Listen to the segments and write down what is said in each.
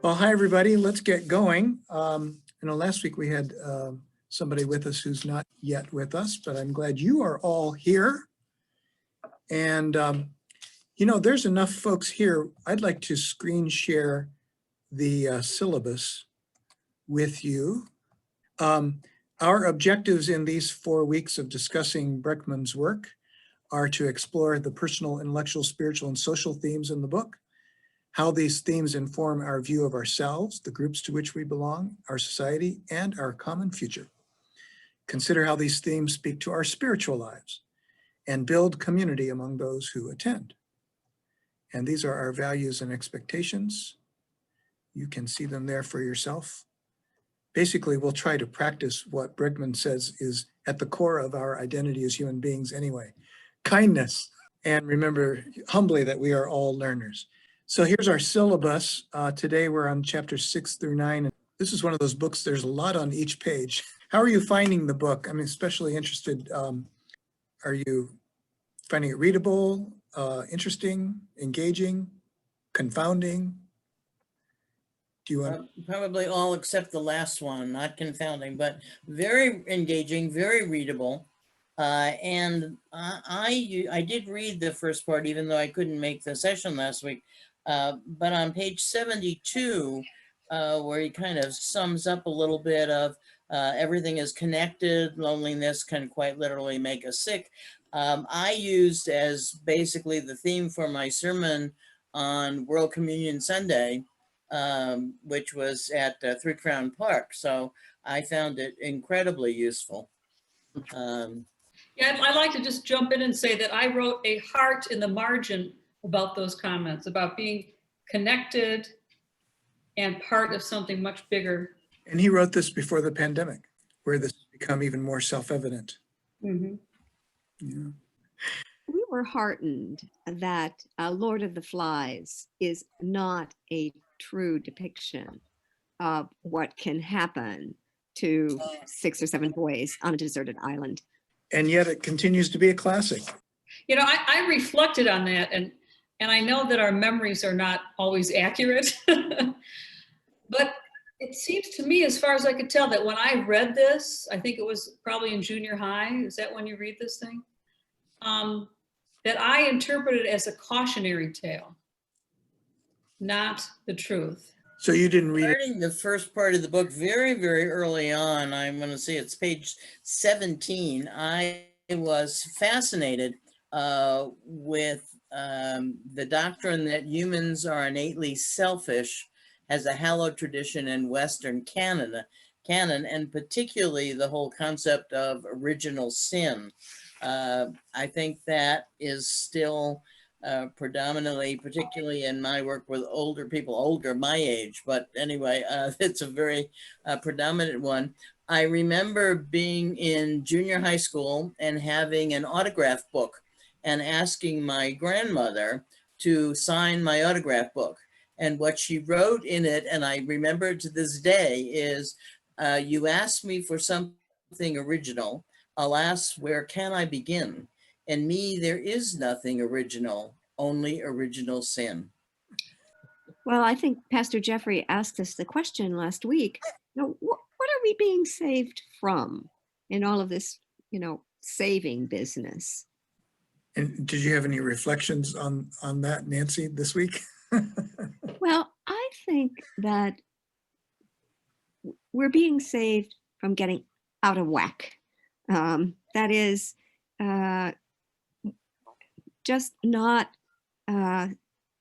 Well, hi, everybody. Let's get going. Last week we had somebody with us who's not yet with us, but I'm glad you are all here. And, there's enough folks here. I'd like to screen share the syllabus with you. Our objectives in these 4 weeks of discussing Bregman's work are to explore the personal, intellectual, spiritual, and social themes in the book, how these themes inform our view of ourselves, the groups to which we belong, our society, and our common future. Consider how these themes speak to our spiritual lives and build community among those who attend. And these are our values and expectations. You can see them there for yourself. Basically, we'll try to practice what Bregman says is at the core of our identity as human beings anyway, kindness. And remember humbly that we are all learners. So here's our syllabus. Today we're on chapters 6 through 9. This is one of those books, there's a lot on each page. How are you finding the book? I'm especially interested. Are you finding it readable, interesting, engaging, confounding? Do you want? Probably all except the last one, not confounding, but very engaging, very readable. And I did read the first part, even though I couldn't make the session last week. But on page 72, where he kind of sums up a little bit of everything is connected, loneliness can quite literally make us sick. I used as basically the theme for my sermon on World Communion Sunday, which was at Three Crown Park. So I found it incredibly useful. Yeah, I'd like to just jump in and say that I wrote a heart in the margin about those comments, about being connected and part of something much bigger. And he wrote this before the pandemic, where this has become even more self-evident. Mm-hmm. Yeah. We were heartened that Lord of the Flies is not a true depiction of what can happen to 6 or 7 boys on a deserted island. And yet it continues to be a classic. You know, I reflected on that, and I know that our memories are not always accurate, but it seems to me, as far as I could tell, that when I read this, I think it was probably in junior high, is that when you read this thing? That I interpreted it as a cautionary tale, not the truth. So you didn't read it? Starting the first part of the book very, very early on, I'm going to say it's page 17, I was fascinated with the doctrine that humans are innately selfish as a hallowed tradition in Western canon, and particularly the whole concept of original sin. I think that is still predominantly, particularly in my work with older people, older my age, but anyway, it's a very predominant one. I remember being in junior high school and having an autograph book and asking my grandmother to sign my autograph book. And what she wrote in it, and I remember to this day, is you asked me for something original. Alas, where can I begin? In me, there is nothing original, only original sin. Well, I think Pastor Jeffrey asked us the question last week, what are we being saved from in all of this, saving business? And did you have any reflections on that, Nancy, this week? Well, I think that we're being saved from getting out of whack. That is just not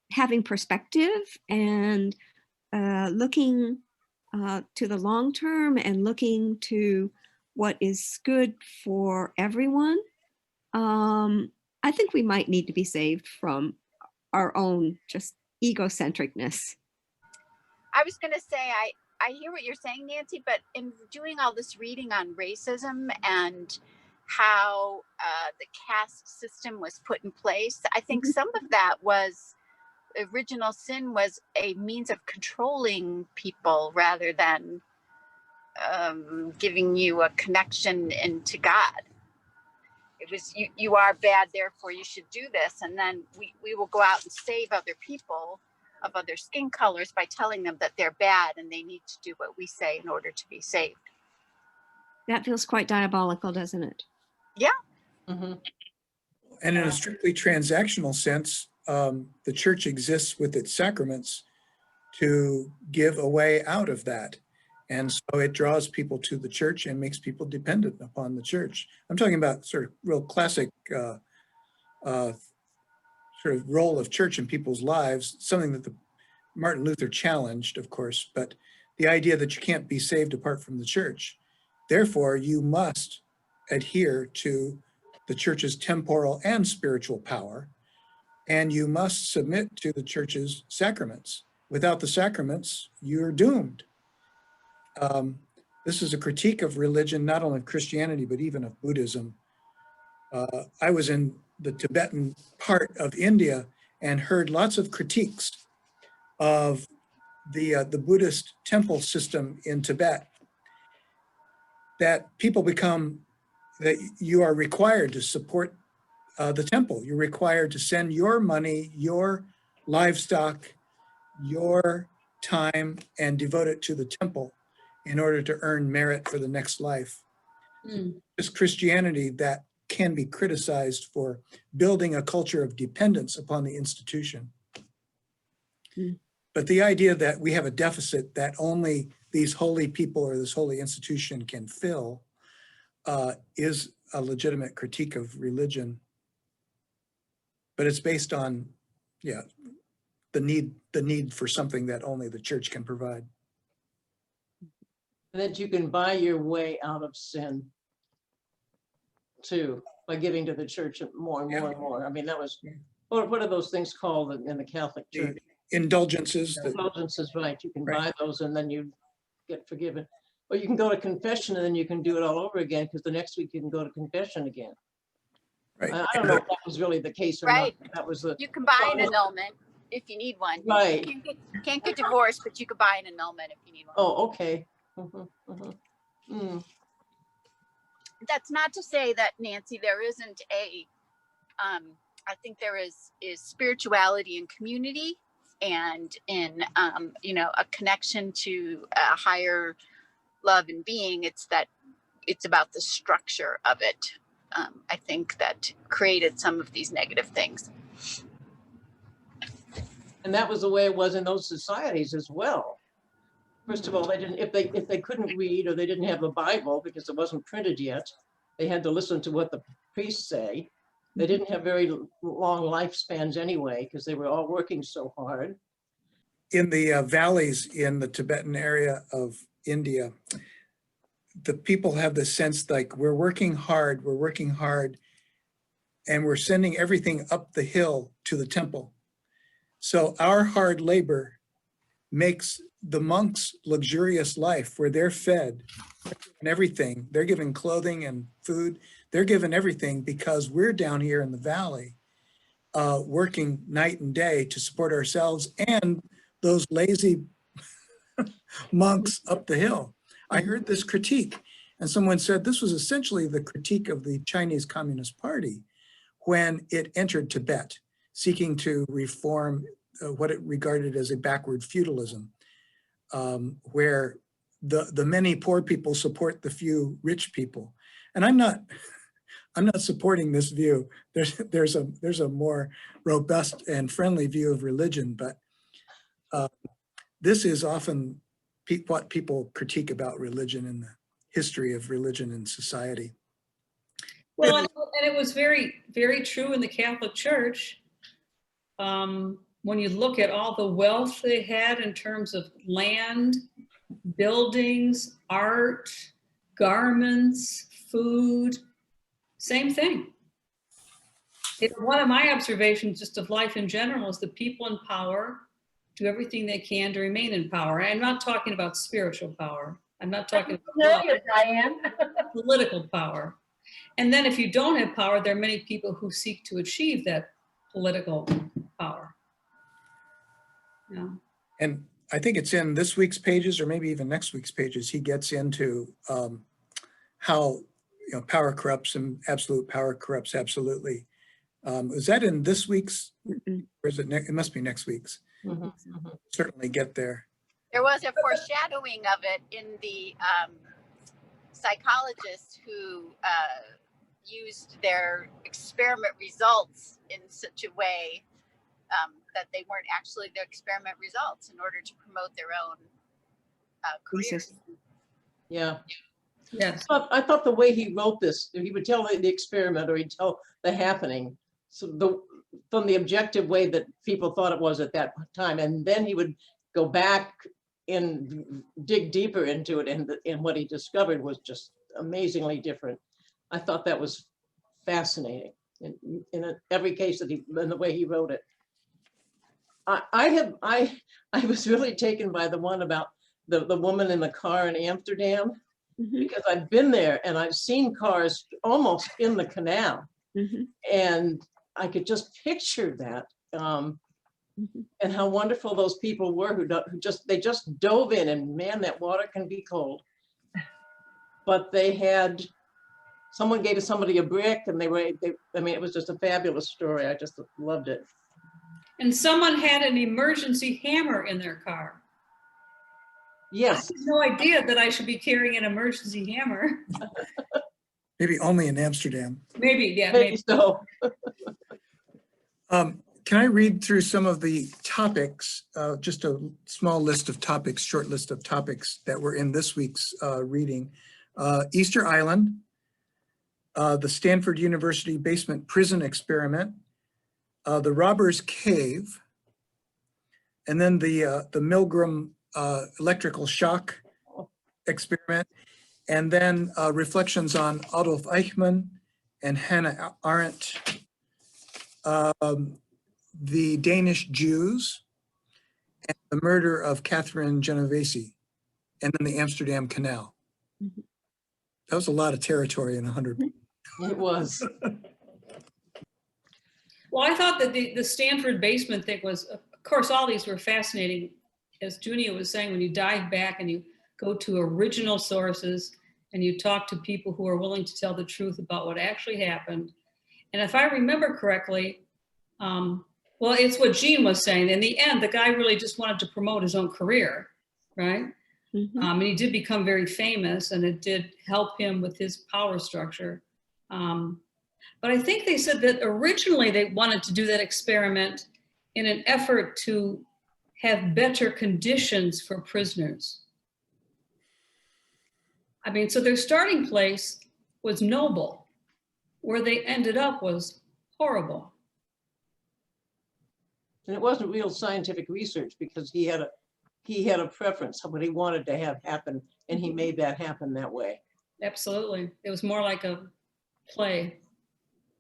having perspective and looking to the long term and looking to what is good for everyone. I think we might need to be saved from our own just egocentricness. I was going to say, I hear what you're saying, Nancy, but in doing all this reading on racism and how the caste system was put in place, I think some of that was original sin was a means of controlling people rather than giving you a connection into God. It was, you are bad, therefore you should do this. And then we will go out and save other people of other skin colors by telling them that they're bad and they need to do what we say in order to be saved. That feels quite diabolical, doesn't it? Yeah. Mhm. And in a strictly transactional sense, the church exists with its sacraments to give a way out of that. And so it draws people to the church and makes people dependent upon the church. I'm talking about sort of real classic sort of role of church in people's lives, something that the Martin Luther challenged, of course, but the idea that you can't be saved apart from the church. Therefore, you must adhere to the church's temporal and spiritual power, and you must submit to the church's sacraments. Without the sacraments, you're doomed. This is a critique of religion, not only of Christianity, but even of Buddhism. I was in the Tibetan part of India and heard lots of critiques of the Buddhist temple system in Tibet, that people become, that you are required to support the temple. You're required to send your money, your livestock, your time, and devote it to the temple in order to earn merit for the next life. Mm. It's Christianity that can be criticized for building a culture of dependence upon the institution. Mm. But the idea that we have a deficit that only these holy people or this holy institution can fill is a legitimate critique of religion. But it's based on, yeah, the need for something that only the church can provide. That you can buy your way out of sin too, by giving to the church more and more and more. I mean, that was, what are those things called in the Catholic Church? Indulgences. Indulgences, right. You can Right. buy those and then you get forgiven. Or you can go to confession and then you can do it all over again, because the next week you can go to confession again. Right. I don't know if that was really the case or Right. not. That was the, You can buy an annulment if you need one. Right. You can't get divorced, but you could buy an annulment if you need one. oh, okay. Mhm, mhm. Mm. That's not to say that, Nancy, there isn't I think there is spirituality in community and in a connection to a higher love and being. It's about the structure of it. I think that created some of these negative things. And that was the way it was in those societies as well. First of all, they didn't, if they couldn't read or they didn't have the Bible because it wasn't printed yet, they had to listen to what the priests say. They didn't have very long lifespans anyway, because they were all working so hard. In the valleys in the Tibetan area of India, the people have the sense like we're working hard, and we're sending everything up the hill to the temple. So our hard labor makes the monks' luxurious life where they're fed and everything. They're given clothing and food. They're given everything because we're down here in the valley working night and day to support ourselves and those lazy monks up the hill. I heard this critique, and someone said this was essentially the critique of the Chinese Communist Party when it entered Tibet, seeking to reform what it regarded as a backward feudalism, where the many poor people support the few rich people. And I'm not supporting this view. There's a more robust and friendly view of religion, but this is often what people critique about religion and the history of religion in society. Well, and it was very, very true in the Catholic Church. When you look at all the wealth they had in terms of land, buildings, art, garments, food, same thing. One of my observations just of life in general is the people in power do everything they can to remain in power. I'm not talking about spiritual power. I'm not talking about political power. And then if you don't have power, there are many people who seek to achieve that political power. Yeah. And I think it's in this week's pages or maybe even next week's pages, he gets into how power corrupts and absolute power corrupts absolutely. Is that in this week's, or is it, it must be next week's? Mhm, mhm. Certainly get there. There was a foreshadowing of it in the psychologists who used their experiment results in such a way that they weren't actually the experiment results in order to promote their own careers. Thesis. Yeah. Yes. I thought the way he wrote this, he would tell the experiment or he'd tell the happening. So from the objective way that people thought it was at that time. And then he would go back and dig deeper into it. And what he discovered was just amazingly different. I thought that was fascinating in every case that in the way he wrote it. I was really taken by the one about the woman in the car in Amsterdam, Mhm, because I've been there and I've seen cars almost in the canal, mhm, and I could just picture that, mhm. and how wonderful those people were who just dove in, and man, that water can be cold. But someone gave somebody a brick, and I mean, it was just a fabulous story. I just loved it. And someone had an emergency hammer in their car. Yes. I had no idea that I should be carrying an emergency hammer. Maybe only in Amsterdam. Maybe, yeah, Maybe maybe. so. Can I read through some of the topics, just a small list of topics, short list of topics that were in this week's reading. Easter Island, the Stanford University basement prison experiment, the Robber's Cave, and then the Milgram electrical shock experiment, and then reflections on Adolf Eichmann and Hannah Arendt, the Danish Jews, and the murder of Catherine Genovese, and then the Amsterdam Canal. Mhm. That was a lot of territory in 100. It was. Well, I thought that the Stanford basement thing was, of course, all these were fascinating. As Junia was saying, when you dive back and you go to original sources and you talk to people who are willing to tell the truth about what actually happened. And if I remember correctly, well, it's what Jean was saying. In the end, the guy really just wanted to promote his own career, right? Mhm. And he did become very famous, and it did help him with his power structure. But I think they said that originally they wanted to do that experiment in an effort to have better conditions for prisoners. I mean, so their starting place was noble. Where they ended up was horrible. And it wasn't real scientific research, because he had a preference of what he wanted to have happen, and he made that happen that way. Absolutely. It was more like a play.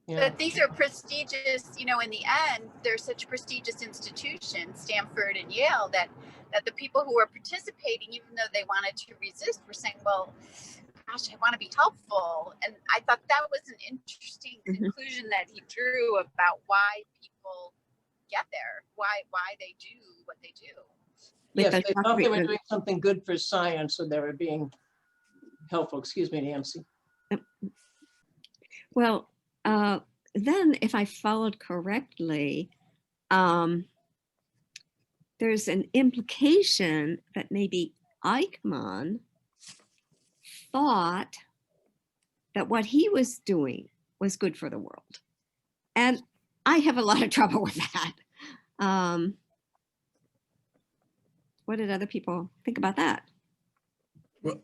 Yeah. But these are prestigious, in the end, they're such prestigious institutions, Stanford and Yale, that the people who were participating, even though they wanted to resist, were saying, well, gosh, I want to be helpful. And I thought that was an interesting conclusion that he drew about why people get there, why they do what they do. With Yes, the they shock thought they were treatment. doing something good for science, so they were being helpful. Excuse me, Nancy. Well, then if I followed correctly, there's an implication that maybe Eichmann thought that what he was doing was good for the world. And I have a lot of trouble with that. What did other people think about that? Well,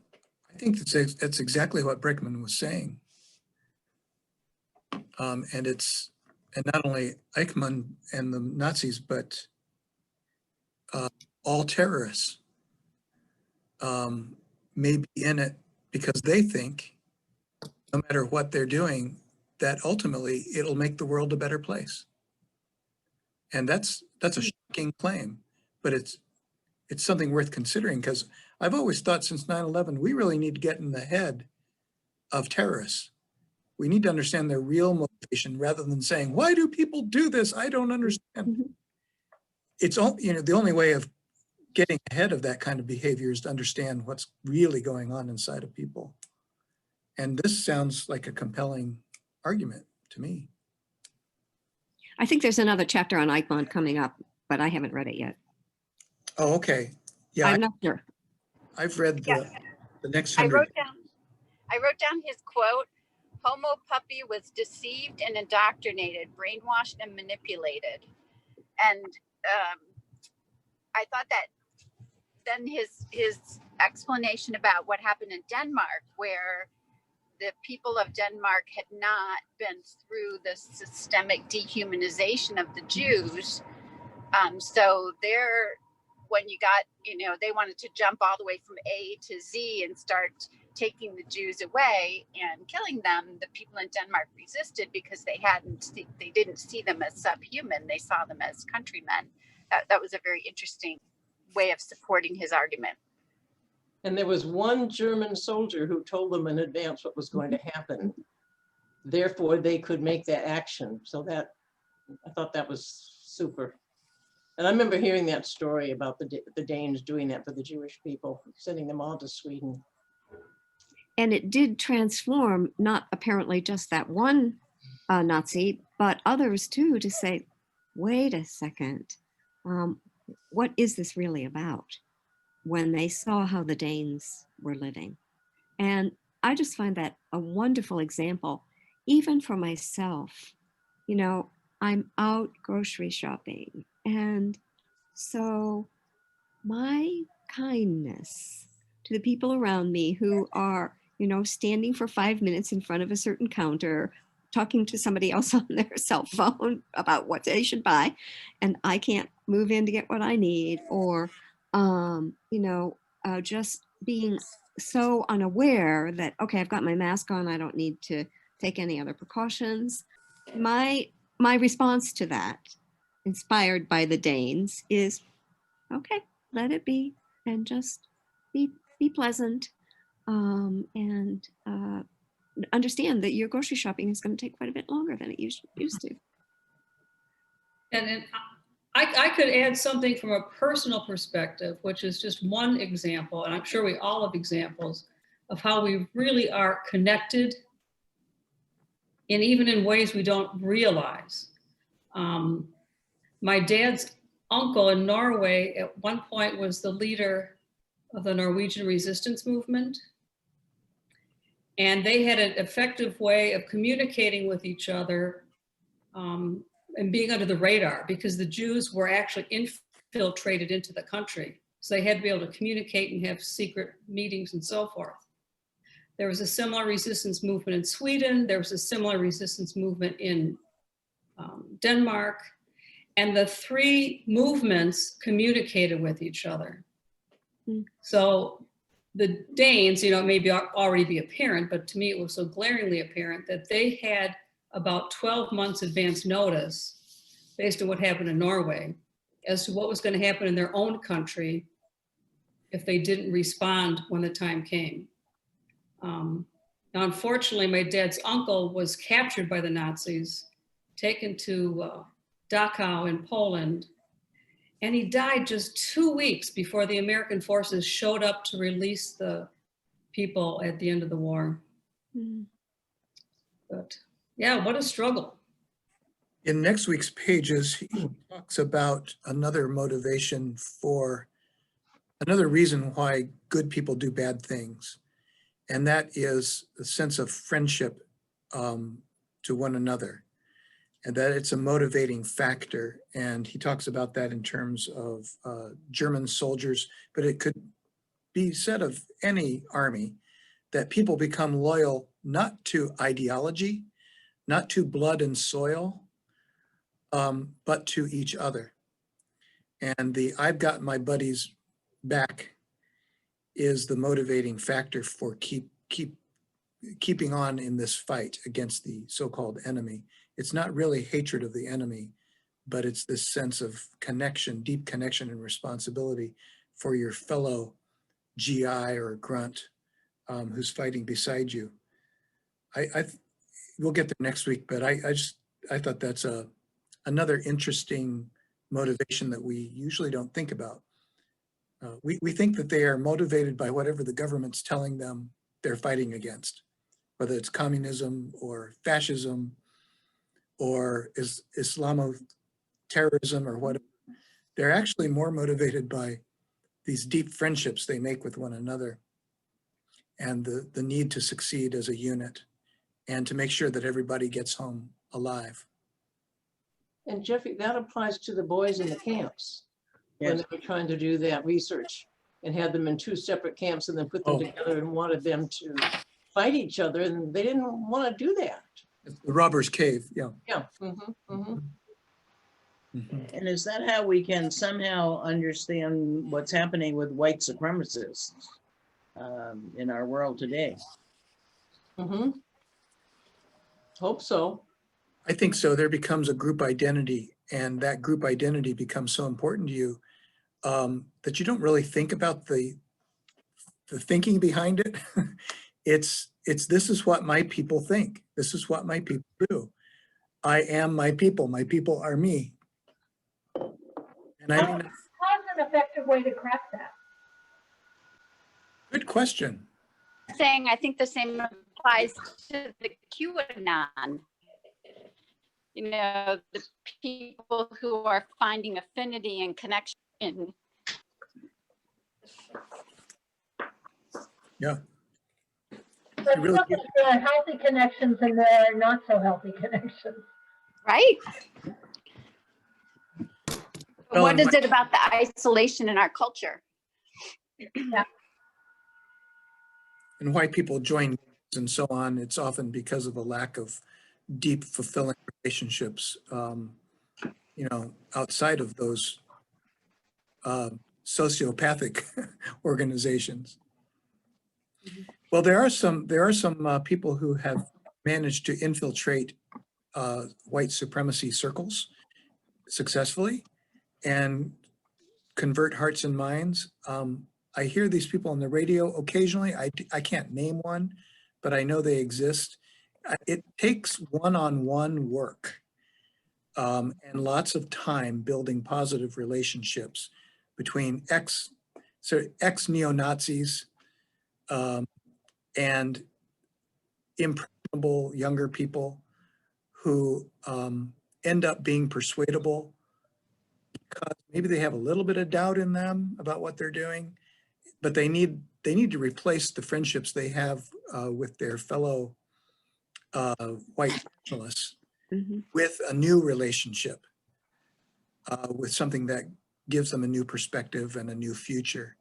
I think that's exactly what Bregman was saying. And not only Eichmann and the Nazis, but all terrorists may be in it because they think, no matter what they're doing, that ultimately it'll make the world a better place. And that's a shocking claim, but it's something worth considering, because I've always thought since 9/11, we really need to get in the head of terrorists. We need to understand their real motivation rather than saying, why do people do this? I don't understand. Mhm. It's all, the only way of getting ahead of that kind of behavior is to understand what's really going on inside of people. And this sounds like a compelling argument to me. I think there's another chapter on Eichmann coming up, but I haven't read it yet. Oh, okay. Yeah, I'm not sure. I've read Yeah. the next I 100. wrote down his quote. Homo puppy was deceived and indoctrinated, brainwashed and manipulated. And I thought that then his explanation about what happened in Denmark, where the people of Denmark had not been through the systemic dehumanization of the Jews. So when you got, they wanted to jump all the way from A to Z and start taking the Jews away and killing them, the people in Denmark resisted because they didn't see them as subhuman. They saw them as countrymen. That was a very interesting way of supporting his argument. And there was one German soldier who told them in advance what was going to happen. Therefore, they could make that action. So that, I thought that was super. And I remember hearing that story about the Danes doing that for the Jewish people, sending them all to Sweden. And it did transform, not apparently just that one Nazi, but others too, to say, wait a second, what is this really about? When they saw how the Danes were living. And I just find that a wonderful example, even for myself. I'm out grocery shopping. And so my kindness to the people around me who are, standing for 5 minutes in front of a certain counter, talking to somebody else on their cell phone about what they should buy, and I can't move in to get what I need, or, just being so unaware that, okay, I've got my mask on, I don't need to take any other precautions. My response to that, inspired by the Danes, is, okay, let it be, and just be pleasant, and understand that your grocery shopping is going to take quite a bit longer than it used to. And I could add something from a personal perspective, which is just one example, and I'm sure we all have examples of how we really are connected, and even in ways we don't realize. My dad's uncle in Norway at one point was the leader of the Norwegian resistance movement. And they had an effective way of communicating with each other and being under the radar, because the Jews were actually infiltrated into the country. So they had to be able to communicate and have secret meetings and so forth. There was a similar resistance movement in Sweden. There was a similar resistance movement in Denmark. And the three movements communicated with each other. Mm. So the Danes, it may already be apparent, but to me it was so glaringly apparent that they had about 12 months advance notice based on what happened in Norway as to what was going to happen in their own country if they didn't respond when the time came. Now, unfortunately, my dad's uncle was captured by the Nazis, taken to Dachau in Poland, and he died just 2 weeks before the American forces showed up to release the people at the end of the war. Mm. But yeah, what a struggle. In next week's pages, he talks about another motivation for another reason why good people do bad things. And that is a sense of friendship to one another, and that it's a motivating factor. And he talks about that in terms of German soldiers, but it could be said of any army, that people become loyal not to ideology, not to blood and soil, but to each other. And the I've got my buddies back is the motivating factor for keeping on in this fight against the so-called enemy. It's not really hatred of the enemy, but it's this sense of connection, deep connection and responsibility for your fellow GI or grunt who's fighting beside you. We'll get there next week, but I thought that's another interesting motivation that we usually don't think about. We think that they are motivated by whatever the government's telling them they're fighting against, whether it's communism or fascism or Islamo terrorism or whatever. They're actually more motivated by these deep friendships they make with one another, and the need to succeed as a unit, and to make sure that everybody gets home alive. And Jeffrey, that applies to the boys in the camps when Yes. they were trying to do that research and had them in 2 separate camps and then put them Oh. together and wanted them to fight each other, and they didn't want to do that. The Robber's Cave, yeah. Yeah. Mhm, mhm. Mhm. And is that how we can somehow understand what's happening with white supremacists in our world today? Mhm. Hope so. I think so. There becomes a group identity, and that group identity becomes so important to you that you don't really think about the thinking behind it. It's this is what my people think. This is what my people do. I am my people. My people are me. And I mean, How's an effective way to crack that? good question. Saying I think the same applies to the QAnon. You know, the people who are finding affinity and connection in. Yeah. But You really look at the healthy connections and the not so healthy connections. Right? Well, What and is it about the isolation in our culture? and why people join and so on, it's often because of a lack of deep, fulfilling relationships, you know, outside of those sociopathic organizations. Well, there are some people who have managed to infiltrate white supremacy circles successfully and convert hearts and minds. I hear these people on the radio occasionally. I can't name one, but I know they exist. It takes one-on-one work and lots of time building positive relationships between ex-neo-Nazis and impressionable younger people who end up being persuadable because maybe they have a little bit of doubt in them about what they're doing, but they need to replace the friendships they have with their fellow white nationalists Mhm. with a new relationship, with something that gives them a new perspective and a new future.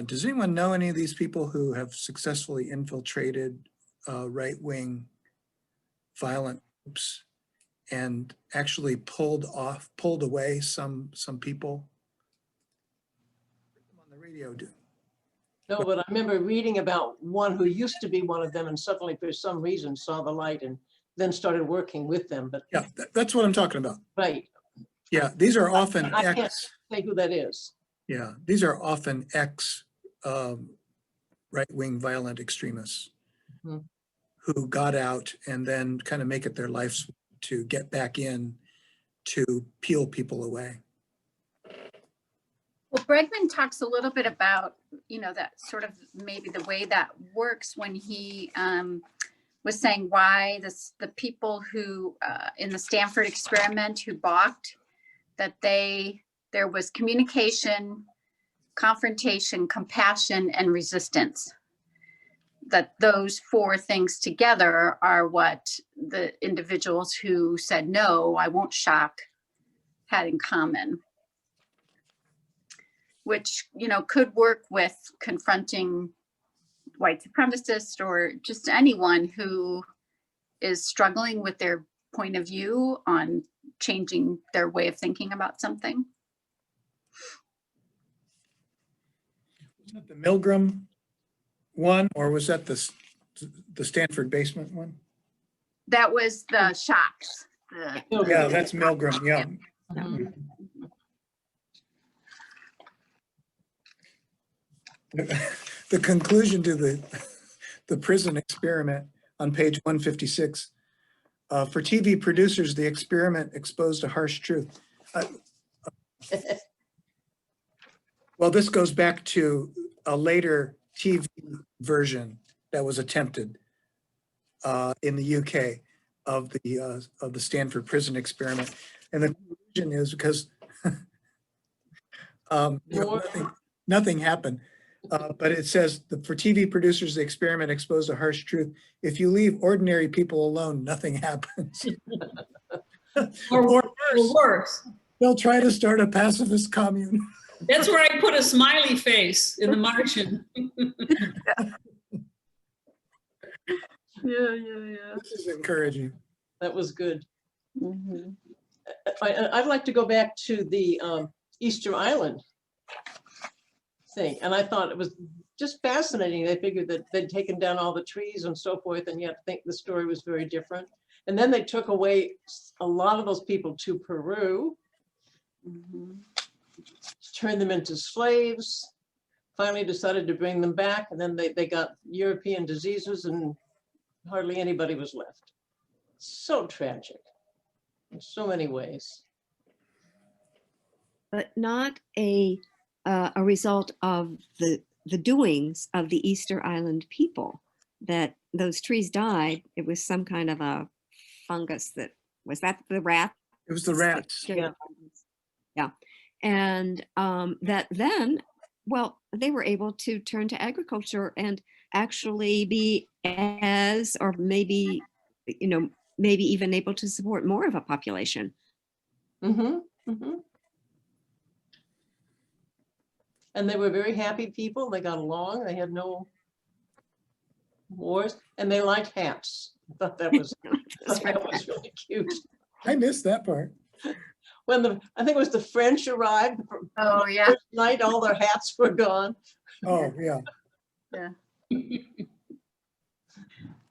Does anyone know any of these people who have successfully infiltrated right-wing violent groups and actually pulled away some people? On the radio, No, but I remember reading about one who used to be one of them and suddenly for some reason saw the light and then started working with them. But yeah, that's what I'm talking about. right, Yeah, these are often I can't ex. say who that is. Yeah, these are often ex right-wing violent extremists Mhm. who got out and then kind of make it their life's to get back in to peel people away. Well, Bregman talks a little bit about, you know, that sort of maybe the way that works when he was saying why the people who in the Stanford experiment who balked, that there was communication, confrontation, compassion, and resistance. That those 4 things together are what the individuals who said, no, I won't shock, had in common. Which, you know, could work with confronting white supremacists or just anyone who is struggling with their point of view on changing their way of thinking about something. Was that the Milgram one, or was that the Stanford basement one? That was the shocks. Yeah, that's Milgram, yeah. Mhm. The conclusion to the prison experiment on page 156. For TV producers, the experiment exposed a harsh truth. Well, this goes back to a later TV version that was attempted in the UK of the Stanford prison experiment. And the conclusion is because More? nothing happened. But it says for TV producers, the experiment exposed a harsh truth. If you leave ordinary people alone, nothing happens. Or worse, worse. they'll try to start a pacifist commune. That's where I put a smiley face in The Martian. Yeah. This is encouraging. That was good. I'd like to go back to the Easter Island thing. And I thought it was just fascinating. They figured that they'd taken down all the trees and so forth, and yet think the story was very different. And then they took away a lot of those people to Peru, turned them into slaves, finally decided to bring them back. And then they got European diseases and hardly anybody was left. So tragic in so many ways. But not a result of the doings of the Easter Island people, that those trees died. It was some kind of a fungus was that the rat? It was the rats. Yeah. And that then, well, they were able to turn to agriculture and actually be or maybe, maybe even able to support more of a population. And they were very happy people. They got along. They had no wars, and they liked hats. I thought that was, really cute. I missed that part. When I think it was the French arrived. Oh, yeah. First night, all their hats were gone. Oh, yeah. I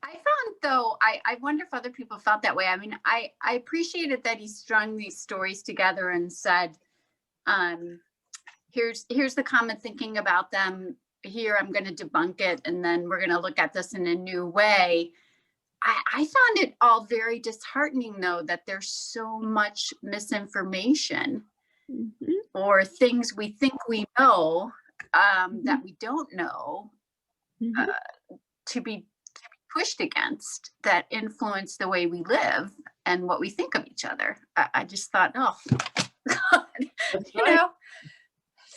found though, I wonder if other people felt that way. I mean, I appreciated that he strung these stories together and said, here's the common thinking about them. Here, I'm going to debunk it. And then we're going to look at this in a new way. I found it all very disheartening though, that there's so much misinformation or things we think we know that we don't know to be pushed against, that influence the way we live and what we think of each other. I just thought, oh, God, That's right.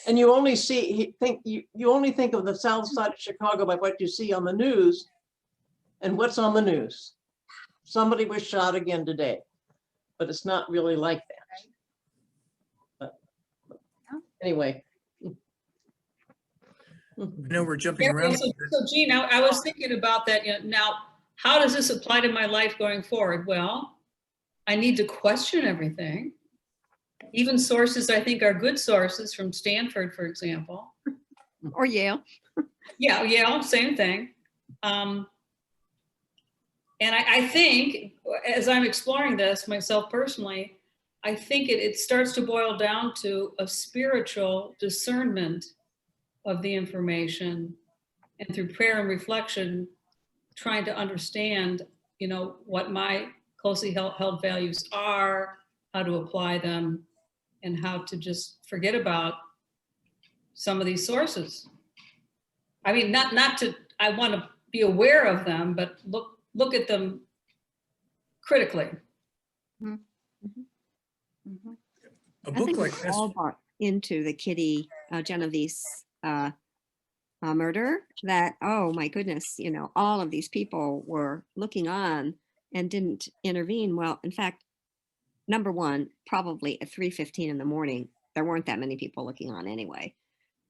And you only you only think of the south side of Chicago by what you see on the news. And what's on the news? Somebody was shot again today, but it's not really like that. But anyway. I know we're jumping around. So Jean, I was thinking about that. Now, how does this apply to my life going forward? Well, I need to question everything. Even sources I think are good sources, from Stanford, for example. Or Yale. Yeah, Yale, same thing. And I think, as I'm exploring this myself personally, I think it starts to boil down to a spiritual discernment of the information, and through prayer and reflection, trying to understand, what my closely held values are, how to apply them, and how to just forget about some of these sources. I mean, I want to be aware of them, but look at them critically. A book like we're this. all bought into the Kitty Genovese murder, that, oh my goodness, all of these people were looking on and didn't intervene. Well, in fact, number one, probably at 3:15 in the morning, there weren't that many people looking on anyway.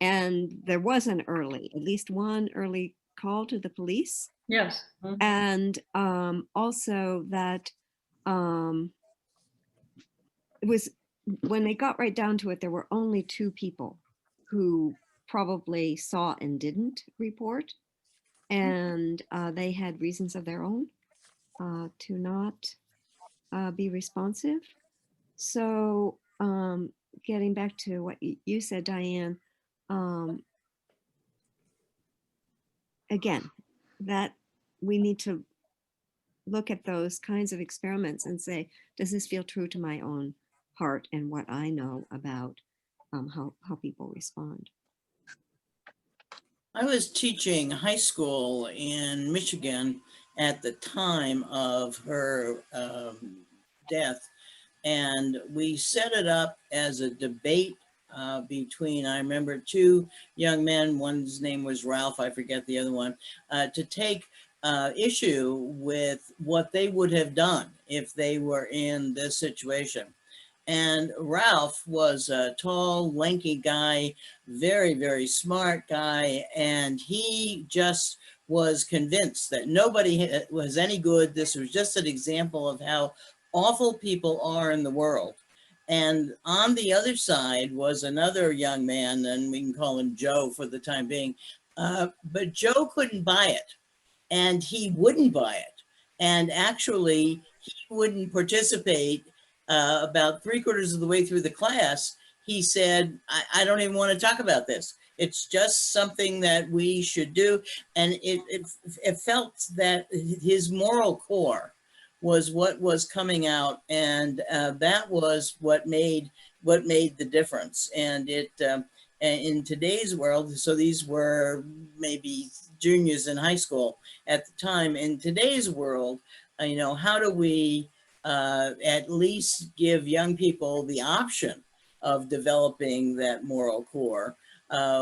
And there was at least one early call to the police. Yes. And also that it was, when they got right down to it, there were only 2 people who probably saw and didn't report. And they had reasons of their own to not be responsive. So getting back to what you said, Diane, again, that we need to look at those kinds of experiments and say, does this feel true to my own heart and what I know about how people respond? I was teaching high school in Michigan at the time of her death, and we set it up as a debate between, I remember two young men, one's name was Ralph, I forget the other one, to take issue with what they would have done if they were in this situation. And Ralph was a tall, lanky guy, very, very smart guy, and he just was convinced that nobody was any good. This was just an example of how awful people are in the world. And on the other side was another young man, and we can call him Joe for the time being, but Joe couldn't buy it, and he wouldn't buy it. And actually, he wouldn't participate. About 3/4 of the way through the class, he said, I don't even want to talk about this. It's just something that we should do. And it felt that his moral core was what was coming out. And that was what made the difference. And in today's world, so these were maybe juniors in high school at the time. In today's world, how do we at least give young people the option of developing that moral core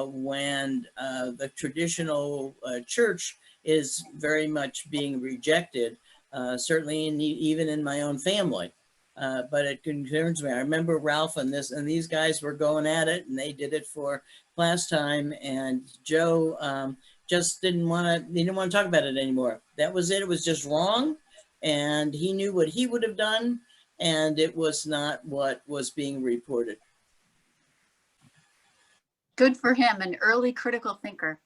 when the traditional church is very much being rejected, certainly even in my own family. But it concerns me. I remember Ralph and these guys were going at it, and they did it for class time, and Joe just didn't want to talk about it anymore. That was it. It was just wrong. And he knew what he would have done, and it was not what was being reported. Good for him, an early critical thinker.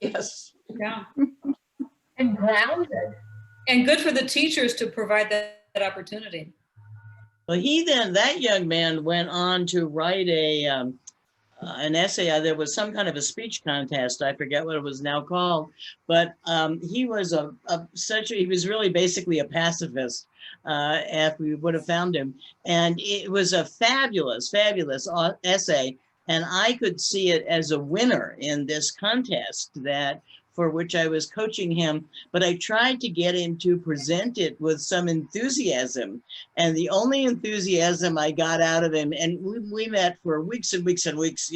Yes. Yeah. And grounded. And good for the teachers to provide that opportunity. Well, that young man went on to write an essay. There was some kind of a speech contest. I forget what it was now called, but he was he was really basically a pacifist if we would have found him. And it was a fabulous, fabulous essay. And I could see it as a winner in this contest for which I was coaching him, but I tried to get him to present it with some enthusiasm. And the only enthusiasm I got out of him, and we met for weeks and weeks and weeks,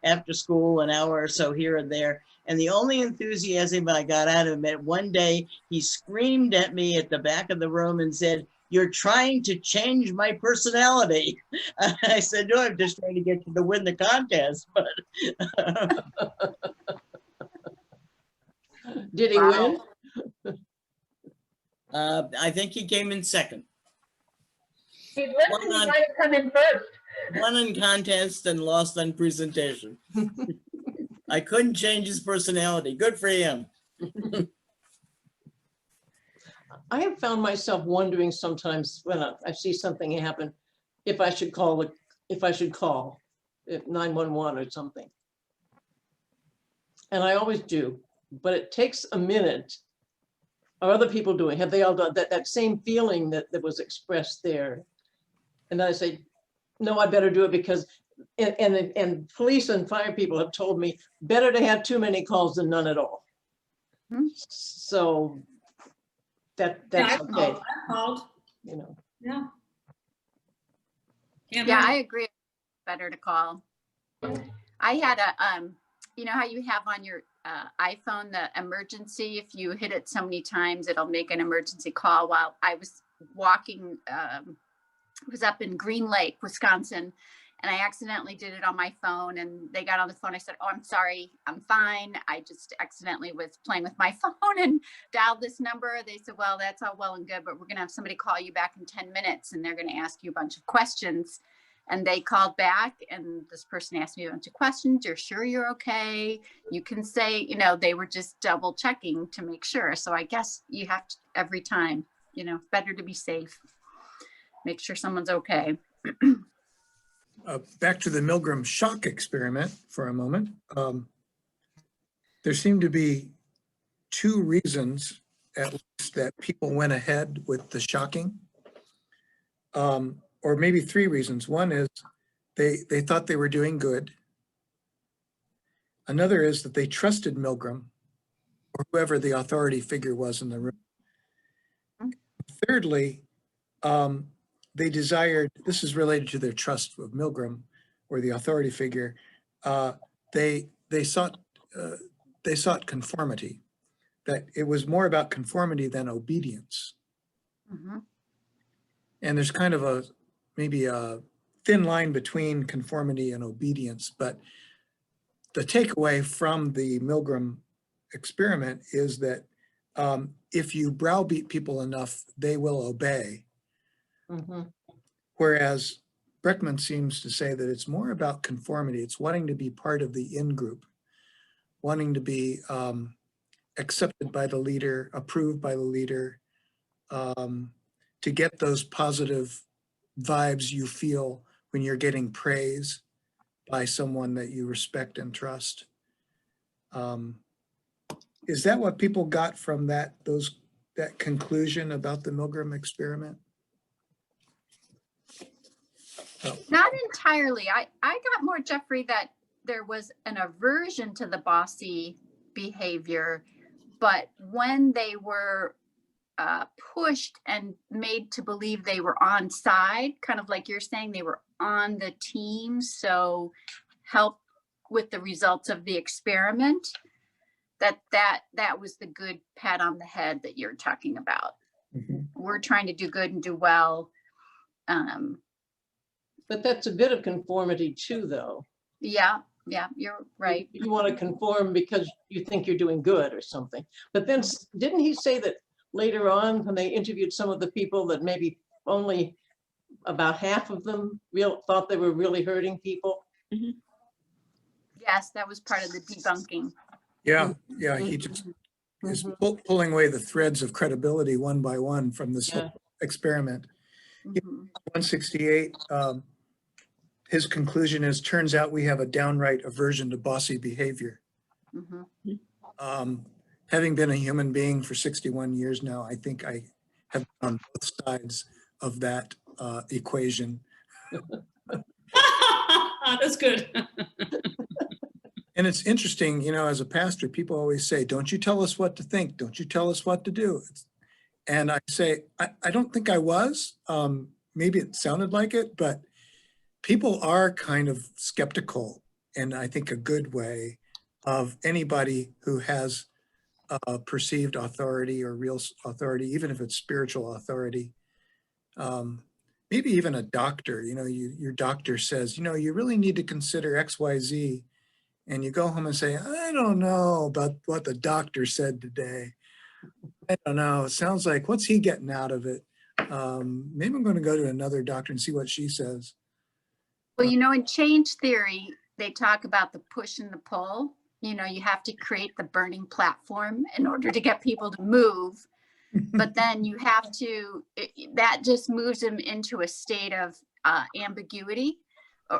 after school, an hour or so here and there. And the only enthusiasm I got out of him, one day he screamed at me at the back of the room and said, "You're trying to change my personality." I said, "No, I'm just trying to get you to win the contest." But Did he win? I think he came in second. He's listening, he might have come in first. Won in contest and lost on presentation. I couldn't change his personality. Good for him. I have found myself wondering sometimes when I see something happen, if I should call 911 or something. And I always do, but it takes a minute. Are other people doing? Have they all done that same feeling that was expressed there? And I say, no, I better do it because, and police and fire people have told me better to have too many calls than none at all. Hmm. So that's okay. I called. Yeah. Yeah, I agree. Better to call. I had how you have on your iPhone, the emergency, if you hit it so many times, it'll make an emergency call. While I was walking, was up in Green Lake, Wisconsin, and I accidentally did it on my phone, and they got on the phone. I said, "Oh, I'm sorry, I'm fine. I just accidentally was playing with my phone and dialed this number." They said, "Well, that's all well and good, but we're going to have somebody call you back in 10 minutes, and they're going to ask you a bunch of questions." And they called back, and this person asked me a bunch of questions. "You're sure you're okay? You can say," they were just double checking to make sure. So I guess you have to, every time, better to be safe. Make sure someone's okay. Back to the Milgram shock experiment for a moment. There seem to be two reasons, at least, that people went ahead with the shocking. Or maybe three reasons. One is they thought they were doing good. Another is that they trusted Milgram or whoever the authority figure was in the room. Thirdly, they desired, this is related to their trust of Milgram, or the authority figure, they sought conformity. That it was more about conformity than obedience. Mhm. And there's kind of maybe a thin line between conformity and obedience, but the takeaway from the Milgram experiment is that if you browbeat people enough, they will obey. Mhm. Whereas Bregman seems to say that it's more about conformity. It's wanting to be part of the in-group, wanting to be accepted by the leader, approved by the leader, to get those positive vibes you feel when you're getting praise by someone that you respect and trust. Is that what people got from that conclusion about the Milgram experiment? Oh. Not entirely. I got more, Jeffrey, that there was an aversion to the bossy behavior, but when they were pushed and made to believe they were on side, kind of like you're saying, they were on the team, so help with the results of the experiment, that was the good pat on the head that you're talking about. Mhm. We're trying to do good and do well. But that's a bit of conformity too, though. Yeah, you're right. You want to conform because you think you're doing good or something. But then didn't he say that later on when they interviewed some of the people that maybe only about half of them thought they were really hurting people? Mm-hmm. Yes, that was part of the debunking. Yeah, he just is pulling away the threads of credibility one by one from this whole experiment. Mhm. 168, his conclusion is, turns out we have a downright aversion to bossy behavior. Mhm. Having been a human being for 61 years now, I think I have been on both sides of that equation. That's good. And it's interesting, as a pastor, people always say, don't you tell us what to think? Don't you tell us what to do? And I say, I don't think I was. Maybe it sounded like it, but people are kind of skeptical, in I think a good way, of anybody who has perceived authority or real authority, even if it's spiritual authority. Maybe even a doctor, your doctor says, you really need to consider X, Y, Z. And you go home and say, I don't know about what the doctor said today. I don't know. It sounds like, what's he getting out of it? Maybe I'm going to go to another doctor and see what she says. Well, in change theory, they talk about the push and the pull. You have to create the burning platform in order to get people to move. But then you have to, that just moves them into a state of ambiguity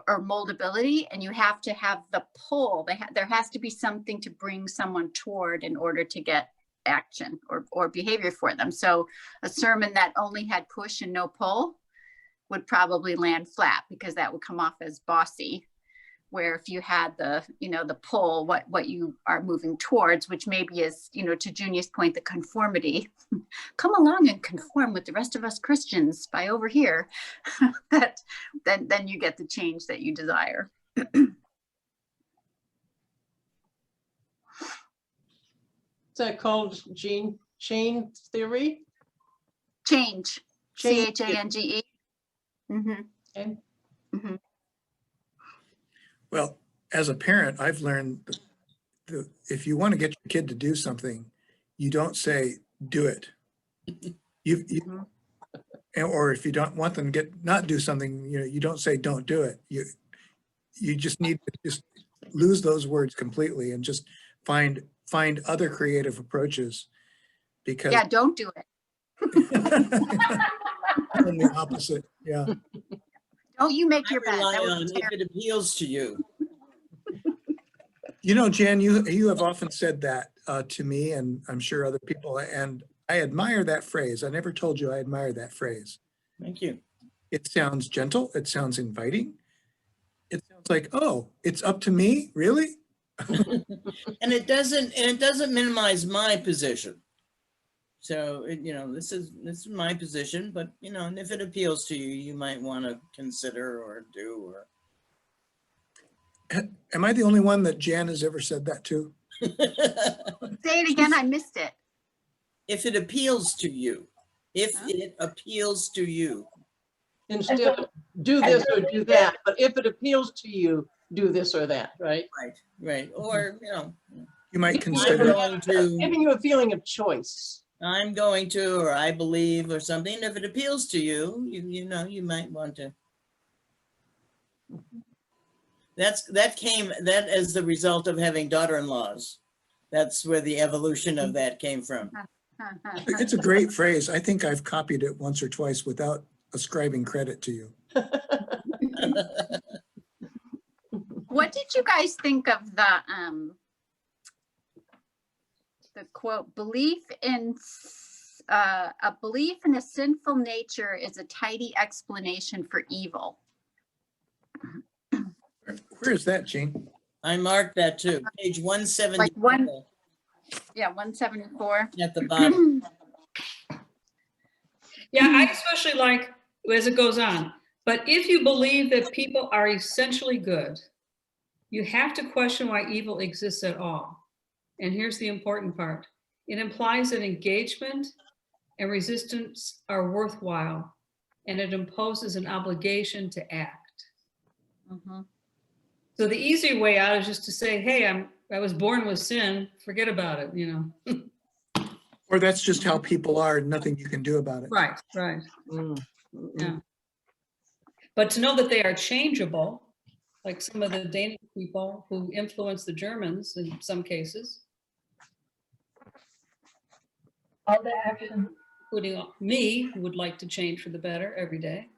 or moldability. And you have to have the pull. There has to be something to bring someone toward in order to get action or behavior for them. So a sermon that only had push and no pull would probably land flat, because that would come off as bossy. Where if you had the pull, what you are moving towards, which maybe is, to Junia's point, the conformity, come along and conform with the rest of us Christians by over here, then you get the change that you desire. Is that called chain theory? Change. CHANGE. Mm-hmm. Okay. Mm-hmm. Well, as a parent, I've learned that if you want to get your kid to do something, you don't say, do it. Or if you don't want them to not do something, you don't say, don't do it. You just need to just lose those words completely and just find other creative approaches, because Yeah, don't do it. the opposite. Yeah. Don't you make your I bed. rely That would on be if it appeals to you. Jan, you have often said that to me, and I'm sure other people, and I admire that phrase. I never told you I admire that phrase. Thank you. It sounds gentle. It sounds inviting. It sounds like, oh, it's up to me, really? And it doesn't minimize my position. So this is my position, but and if it appeals to you, you might want to consider or do or. Am I the only one that Jan has ever said that to? Say it again, I missed it. If it appeals to you, if Huh? it appeals to you. Instead of do this or do that, but if it appeals to you, do this or that, right? Right. Or, you know, You might I'm consider, going to, Giving you a feeling of choice. or I believe or something. If it appeals to you, you know, you might want to. That as the result of having daughter-in-laws. That's where the evolution of that came from. it's a great phrase. I think I've copied it once or twice without ascribing credit to you. What did you guys think of the quote, a belief in a sinful nature is a tidy explanation for evil. Where is that, Jean? I marked that too, page 170. Like 174. At the bottom. Yeah, I especially like as it goes on. But if you believe that people are essentially good, you have to question why evil exists at all. And here's the important part. It implies that engagement and resistance are worthwhile, and it imposes an obligation to act. Mhm. So the easy way out is just to say, hey, I was born with sin, forget about it, you know. Or that's just how people are, nothing you can do about it. Right. Yeah. But to know that they are changeable, like some of the Danish people who influenced the Germans in some cases, All the action. including me, who would like to change for the better every day.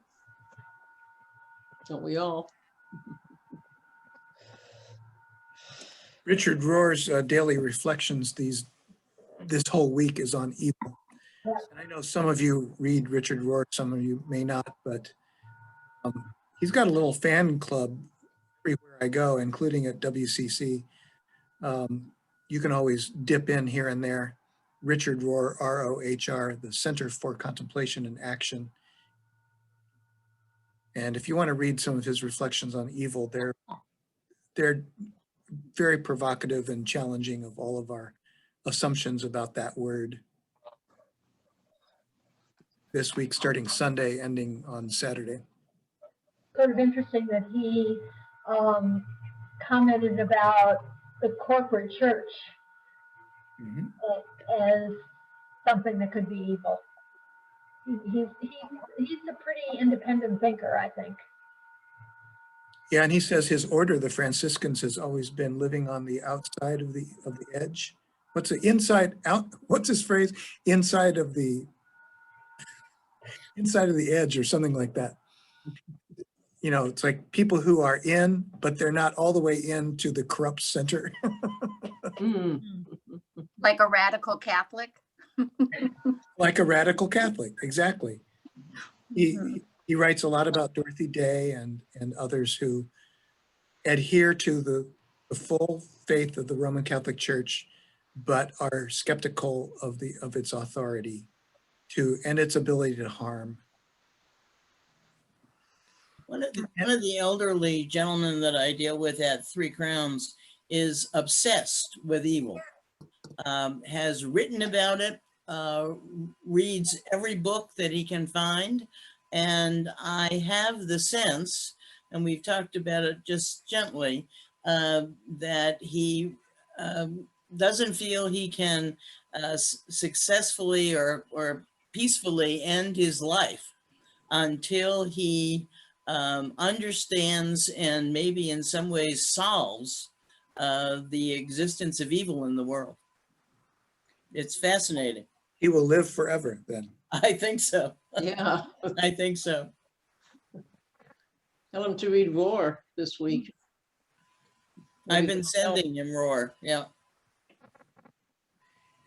Don't we all? Richard Rohr's daily reflections this whole week is on evil. Yeah. And I know some of you read Richard Rohr, some of you may not, but he's got a little fan club everywhere I go, including at WCC. You can always dip in here and there. Richard Rohr, R-O-H-R, the Center for Contemplation and Action. And if you want to read some of his reflections on evil, they're very provocative and challenging of all of our assumptions about that word. This week, starting Sunday, ending on Saturday. Sort of interesting that he commented about the corporate church as something that could be evil. He's a pretty independent thinker, I think. Yeah, and he says his order, the Franciscans, has always been living on the outside of the edge. What's the inside out? What's his phrase? Inside of the edge, or something like that. You know, it's like people who are in, but they're not all the way into the corrupt center. Like a radical Catholic. Like a radical Catholic, exactly. He writes a lot about Dorothy Day and others who adhere to the full faith of the Roman Catholic Church, but are skeptical of its authority and its ability to harm. One of the elderly gentlemen that I deal with at Three Crowns is obsessed with evil, has written about it, reads every book that he can find. And I have the sense, and we've talked about it just gently, that he doesn't feel he can successfully or peacefully end his life until he understands and maybe in some ways solves the existence of evil in the world. It's fascinating. He will live forever then. I think so. Yeah. I think so. Tell him to read Rohr this week. I've been sending him Rohr. Yeah.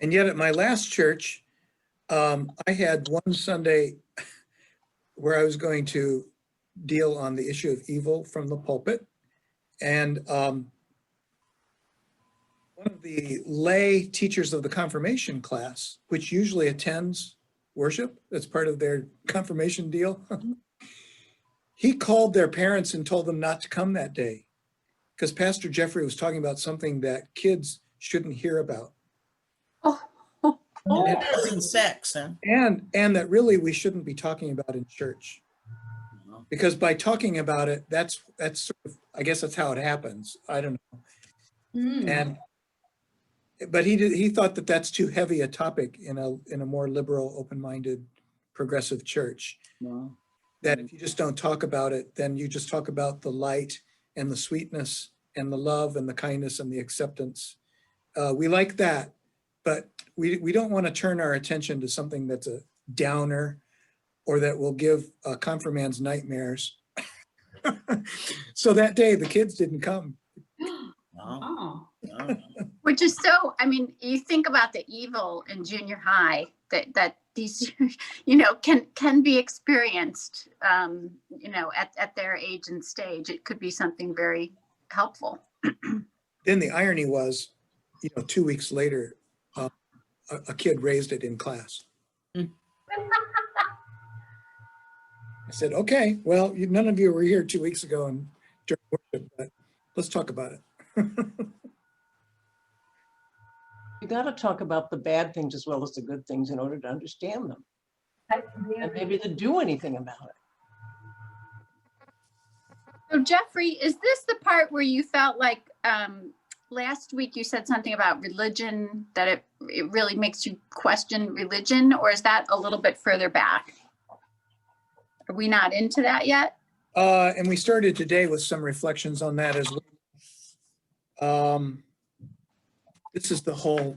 And yet at my last church, I had one Sunday where I was going to deal on the issue of evil from the pulpit. And one of the lay teachers of the confirmation class, which usually attends worship, that's part of their confirmation deal, he called their parents and told them not to come that day because Pastor Jeffrey was talking about something that kids shouldn't hear about. Having sex, huh? And that really we shouldn't be talking about in church. Because by talking about it, that's sort of, I guess that's how it happens. I don't know. Mm. But he thought that that's too heavy a topic in a more liberal, open-minded, progressive church. Wow. That if you just don't talk about it, then you just talk about the light and the sweetness and the love and the kindness and the acceptance. We like that, but we don't want to turn our attention to something that's a downer or that will give confirmands nightmares. So that day, the kids didn't come. Wow. Oh. Wow. Which is so, I mean, you think about the evil in junior high that these, can be experienced, at their age and stage. It could be something very helpful. Then the irony was, 2 weeks later, a kid raised it in class. I said, okay, well, none of you were here 2 weeks ago and during worship, but let's talk about it. You got to talk about the bad things as well as the good things in order to understand them and maybe to do anything about it. So Jeffrey, is this the part where you felt like last week you said something about religion, that it really makes you question religion, or is that a little bit further back? Are we not into that yet? And we started today with some reflections on that as well. This is the whole,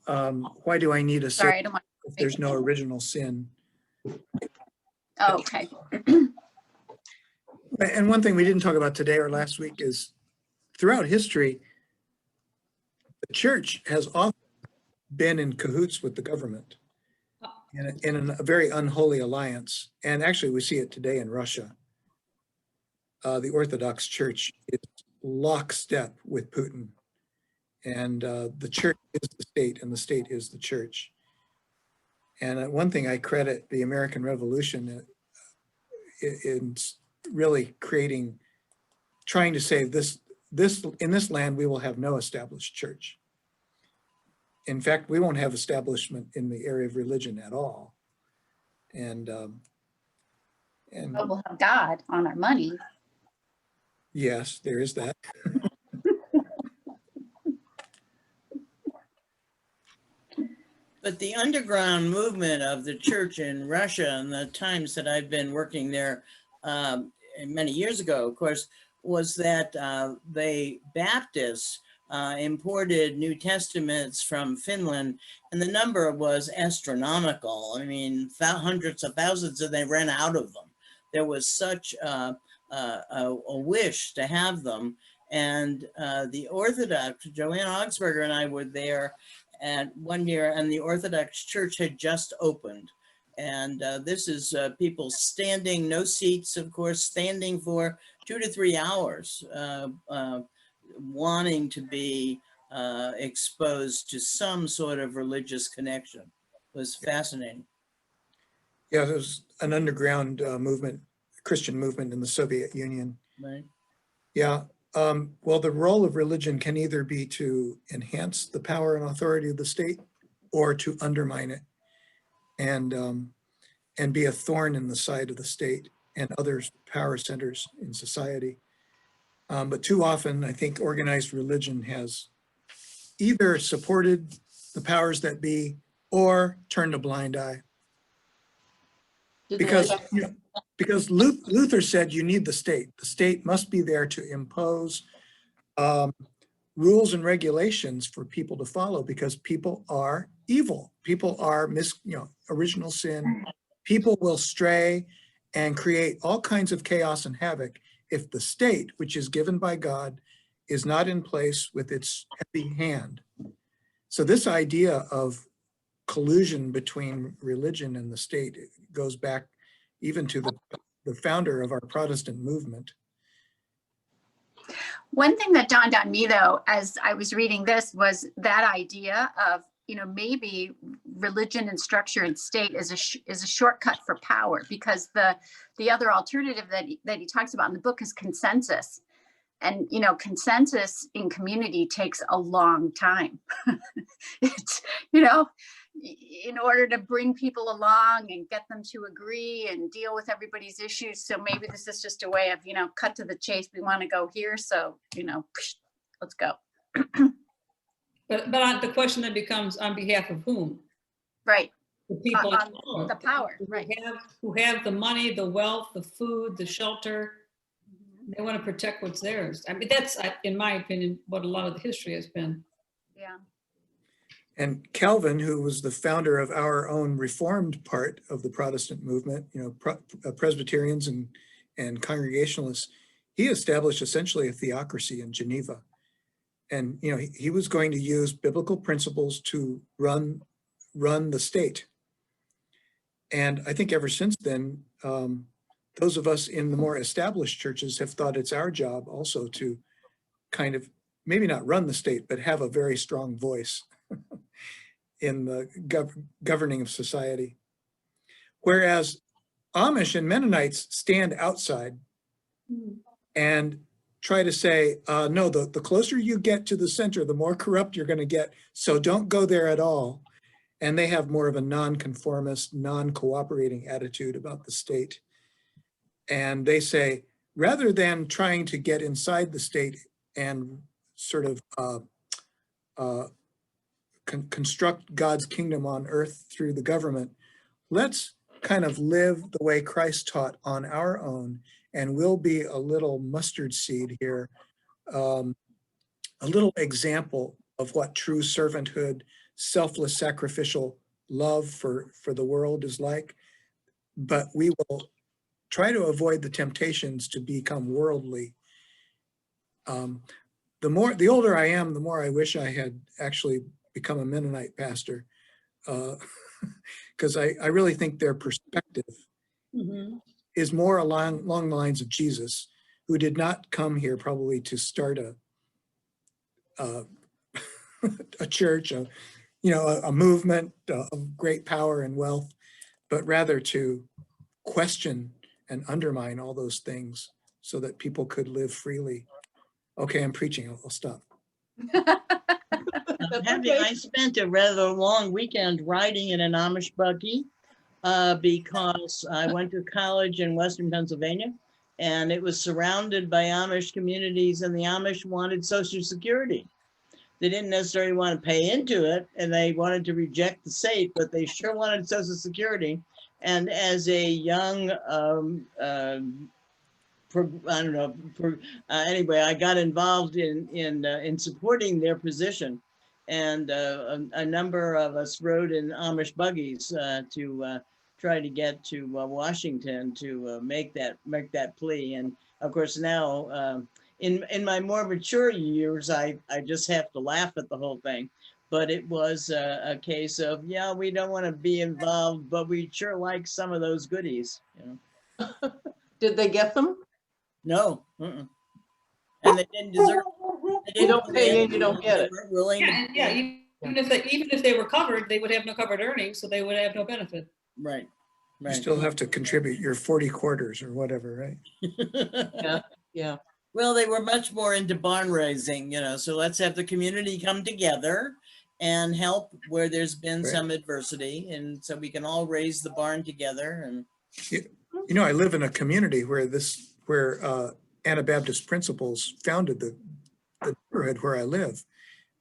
why do I need a Sorry, I Savior don't want. if there's no original sin? Oh, okay. And one thing we didn't talk about today or last week is throughout history, the church has often been in cahoots with the government in a very unholy alliance. And actually we see it today in Russia. The Orthodox Church is lockstep with Putin. And the church is the state and the state is the church. And one thing I credit the American Revolution in really trying to say this in this land, we will have no established church. In fact, we won't have establishment in the area of religion at all. And But we'll have God on our money. yes, there is that. But the underground movement of the church in Russia in the times that I've been working there many years ago, of course, was that the Baptists imported New Testaments from Finland, and the number was astronomical. I mean, hundreds of thousands, and they ran out of them. There was such a wish to have them. And the Orthodox, Joanne Augsburger and I were there and one year, and the Orthodox Church had just opened. And this is people standing, no seats, of course, standing for 2 to 3 hours, wanting to be exposed to some sort of religious connection. It was fascinating. Yeah, there was an underground movement, Christian movement in the Soviet Union. Right. Yeah. Well, the role of religion can either be to enhance the power and authority of the state or to undermine it and be a thorn in the side of the state and other power centers in society. But too often, I think organized religion has either supported the powers that be or turned a blind eye. Because Luther said you need the state. The state must be there to impose rules and regulations for people to follow, because people are evil. People are original sin. People will stray and create all kinds of chaos and havoc if the state, which is given by God, is not in place with its heavy hand. So this idea of collusion between religion and the state goes back even to the founder of our Protestant movement. One thing that dawned on me, though, as I was reading this, was that idea of, maybe religion and structure and state is a shortcut for power, because the other alternative that he talks about in the book is consensus. And, you know, consensus in community takes a long time. It's, you know, in order to bring people along and get them to agree and deal with everybody's issues. So maybe this is just a way of, you know, cut to the chase. We want to go here. So, you know, let's go. But the question then becomes, on behalf of whom? Right. The people at On home, the power, right. who have the money, the wealth, the food, the shelter. They want to protect what's theirs. I mean, that's, in my opinion, what a lot of the history has been. Yeah. And Calvin, who was the founder of our own Reformed part of the Protestant movement, you know, Presbyterians and Congregationalists, he established essentially a theocracy in Geneva. And, you know, he was going to use biblical principles to run the state. And I think ever since then, those of us in the more established churches have thought it's our job also to kind of, maybe not run the state, but have a very strong voice in the governing of society. Whereas Amish and Mennonites stand outside and try to say, no, the closer you get to the center, the more corrupt you're going to get. So don't go there at all. And they have more of a non-conformist, non-cooperating attitude about the state. And they say, rather than trying to get inside the state and sort of construct God's kingdom on earth through the government, let's kind of live the way Christ taught on our own, and we'll be a little mustard seed here, a little example of what true servanthood, selfless sacrificial love for the world is like. But we will try to avoid the temptations to become worldly. The older I am, the more I wish I had actually become a Mennonite pastor, because I really think their perspective is more along the lines of Jesus, who did not come here probably to start a church, a movement of great power and wealth, but rather to question and undermine all those things so that people could live freely. Okay, I'm preaching, I'll stop. I spent a rather long weekend riding in an Amish buggy because I went to college in Western Pennsylvania, and it was surrounded by Amish communities, and the Amish wanted Social Security. They didn't necessarily want to pay into it, and they wanted to reject the state, but they sure wanted Social Security. And as a young, anyway, I got involved in supporting their position, and a number of us rode in Amish buggies to try to get to Washington to make that plea. And of course now, in my more mature years, I just have to laugh at the whole thing. But it was a case of, yeah, we don't want to be involved, but we sure like some of those goodies. You know? Did they get them? No, and they didn't deserve. You don't pay in, you don't get it. Even if they were covered, they would have no covered earnings, so they would have no benefit. Right. You still have to contribute your 40 quarters or whatever, right? Yeah. Well, they were much more into barn raising, so let's have the community come together and help where there's been some adversity, and so we can all raise the barn together. And I live in a community where Anabaptist principles founded the neighborhood where I live.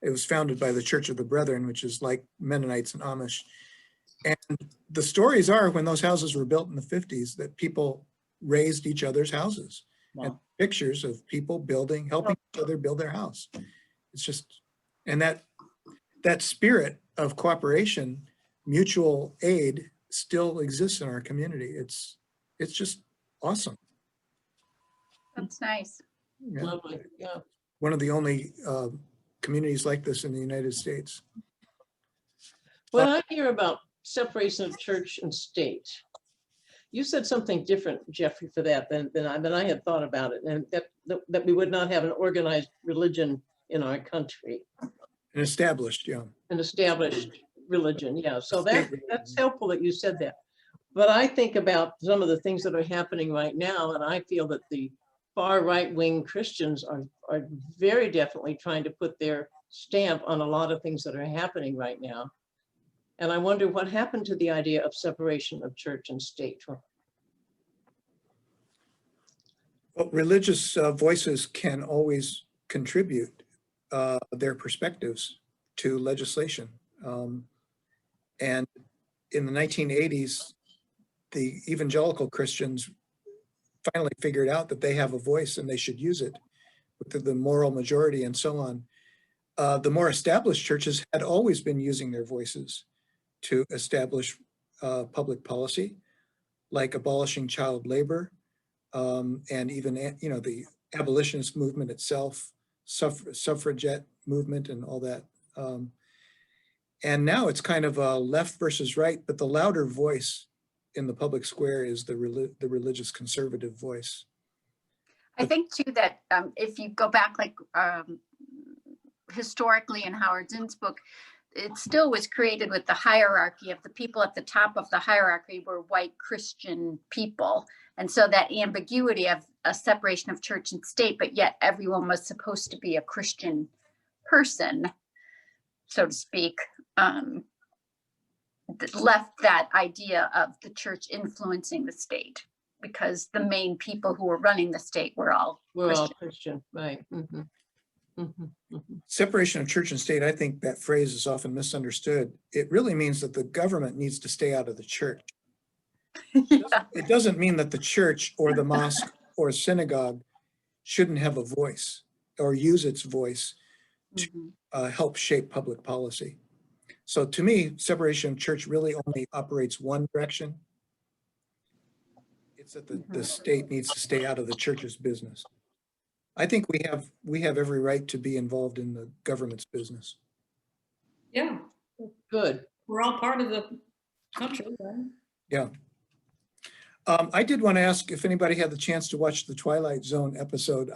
It was founded by the Church of the Brethren, which is like Mennonites and Amish. And the stories are, when those houses were built in the 50s, that people raised each other's houses. Wow. And pictures of people helping each other build their house. It's just, and that spirit of cooperation, mutual aid still exists in our community. It's just awesome. That's nice. Yeah. Lovely. Yeah. One of the only communities like this in the United States. When I hear about separation of church and state, you said something different, Jeffrey, for that than I had thought about it, and that we would not have an organized religion in our country. An established religion, yeah. So that's helpful that you said that. But I think about some of the things that are happening right now, and I feel that the far right-wing Christians are very definitely trying to put their stamp on a lot of things that are happening right now. And I wonder what happened to the idea of separation of church and state. Well, religious voices can always contribute their perspectives to legislation. And in the 1980s, the evangelical Christians finally figured out that they have a voice and they should use it with the moral majority and so on. The more established churches had always been using their voices to establish public policy, like abolishing child labor, and even, the abolitionist movement itself, suffragette movement and all that. And now it's kind of a left versus right, but the louder voice in the public square is the religious conservative voice. I think too that if you go back like historically in Howard Zinn's book, it still was created with the hierarchy of the people at the top of the hierarchy were white Christian people. And so that ambiguity of a separation of church and state, but yet everyone was supposed to be a Christian person, so to speak, left that idea of the church influencing the state, because the main people who were running the state were all Christian, right. Mm-hmm. Mm-hmm. Mm-hmm. Separation of church and state, I think that phrase is often misunderstood. It really means that the government needs to stay out of the church. Yeah. It doesn't mean that the church or the mosque or synagogue shouldn't have a voice or use its voice to help shape public policy. So to me, separation of church really only operates one direction. It's that the state needs to stay out of the church's business. I think we have every right to be involved in the government's business. Yeah, Good. we're all part of the country, right? Yeah. I did want to ask if anybody had the chance to watch the Twilight Zone episode.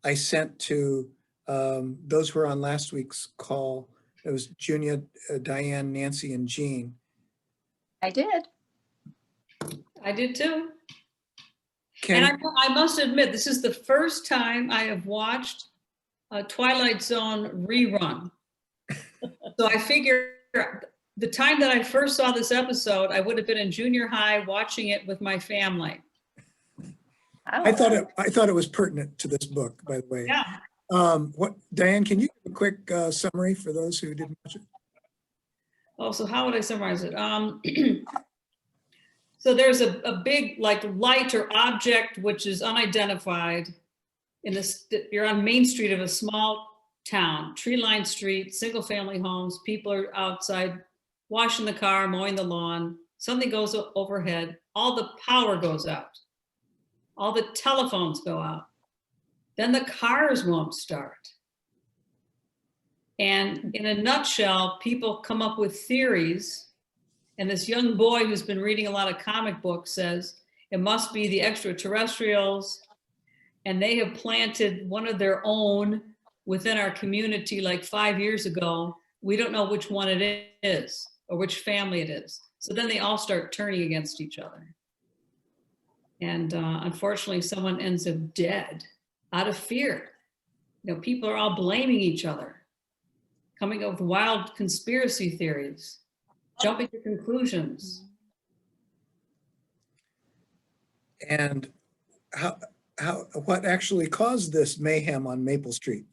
I sent to those who were on last week's call. It was Junia, Diane, Nancy, and Jean. I did. I did too. Can, And I must admit, this is the first time I have watched a Twilight Zone rerun. So I figure the time that I first saw this episode, I would have been in junior high watching it with my family. I thought it was pertinent to this book, by the way. Yeah. Diane, can you give a quick summary for those who didn't watch it? Oh, so how would I summarize it? So there's a big like light or object which is unidentified in this. You're on Main Street of a small town, tree-lined street, single-family homes. People are outside washing the car, mowing the lawn. Something goes overhead. All the power goes out. All the telephones go out. Then the cars won't start. And in a nutshell, people come up with theories. And this young boy who's been reading a lot of comic books says it must be the extraterrestrials. And they have planted one of their own within our community like 5 years ago. We don't know which one it is or which family it is. So then they all start turning against each other. And unfortunately, someone ends up dead out of fear. People are all blaming each other, coming up with wild conspiracy theories, jumping to conclusions. And what actually caused this mayhem on Maple Street?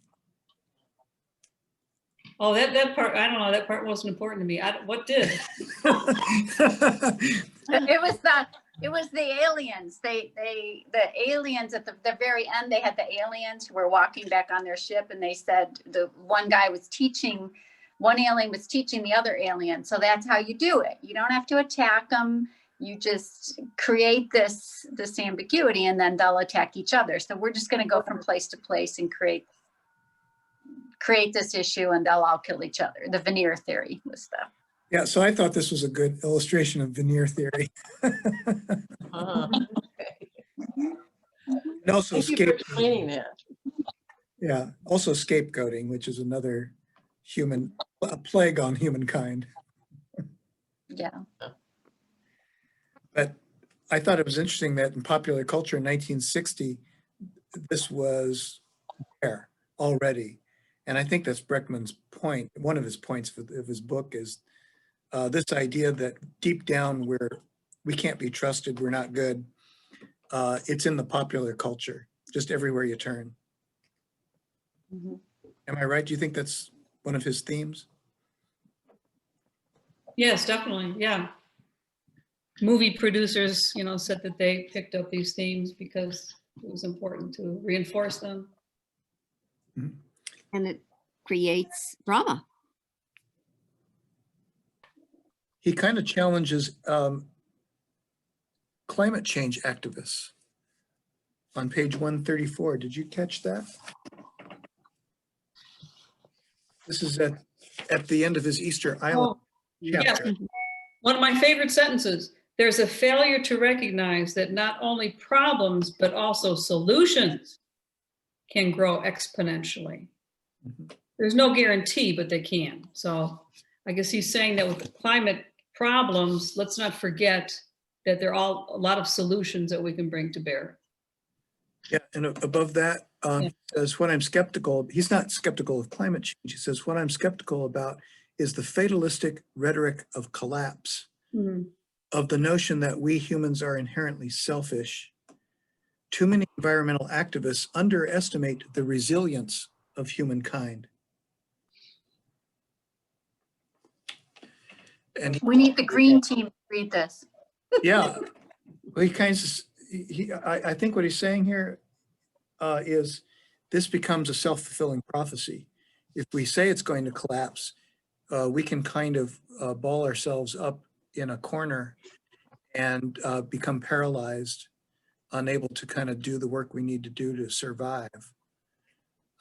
Oh, that part, I don't know, that part wasn't important to me. What did? It was the aliens. The aliens at the very end, they had the aliens who were walking back on their ship, and they said one alien was teaching the other alien. So that's how you do it. You don't have to attack them. You just create this ambiguity, and then they'll attack each other. So we're just going to go from place to place and create this issue, and they'll all kill each other. The Veneer Theory was the. Yeah, so I thought this was a good illustration of Veneer Theory. Okay. And also Thank you for explaining that. Yeah, also scapegoating, which is another a plague on humankind. Yeah. But I thought it was interesting that in popular culture in 1960, this was there already. And I think that's Bregman's point. One of his points of his book is this idea that deep down we can't be trusted, we're not good. It's in the popular culture, just everywhere you turn. Mhm. Am I right? Do you think that's one of his themes? Yes, definitely. Yeah. Movie producers, said that they picked up these themes because it was important to reinforce them. And it creates drama. He kind of challenges climate change activists on page 134. Did you catch that? This is at the end of his Easter Island chapter. One of my favorite sentences, there's a failure to recognize that not only problems, but also solutions can grow exponentially. Mhm. There's no guarantee, but they can. So I guess he's saying that with the climate problems, let's not forget that there are a lot of solutions that we can bring to bear. Yeah, and above that, Yeah. he says, what I'm skeptical, he's not skeptical of climate change. He says, what I'm skeptical about is the fatalistic rhetoric of collapse, Mhm. of the notion that we humans are inherently selfish. Too many environmental activists underestimate the resilience of humankind. And We need the green team to read this. yeah, well, he kind of, I think what he's saying here is this becomes a self-fulfilling prophecy. If we say it's going to collapse, we can kind of ball ourselves up in a corner and become paralyzed, unable to kind of do the work we need to do to survive.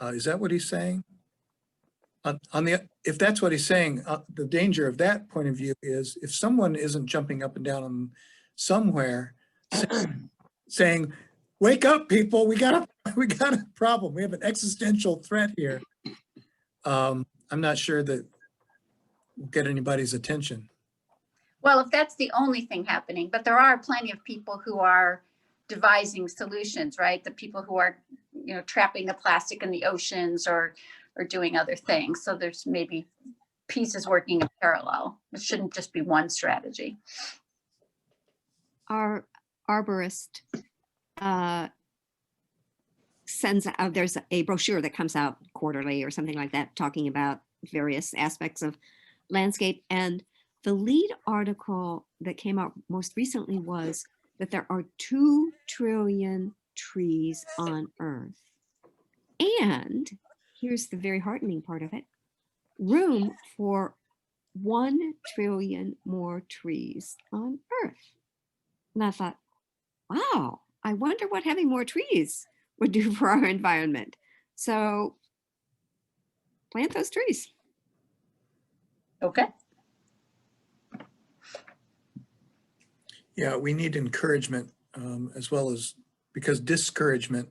Is that what he's saying? If that's what he's saying, the danger of that point of view is if someone isn't jumping up and down on somewhere saying, wake up, people, we got a problem. We have an existential threat here. I'm not sure that we'll get anybody's attention. Well, if that's the only thing happening, but there are plenty of people who are devising solutions, right? The people who are, trapping the plastic in the oceans or doing other things. So there's maybe pieces working in parallel. It shouldn't just be one strategy. Our arborist sends out, there's a brochure that comes out quarterly or something like that, talking about various aspects of landscape. And the lead article that came out most recently was that there are 2 trillion trees on Earth. And here's the very heartening part of it, room for 1 trillion more trees on Earth. And I thought, wow, I wonder what having more trees would do for our environment. So plant those trees. Okay. Yeah, we need encouragement as well as, because discouragement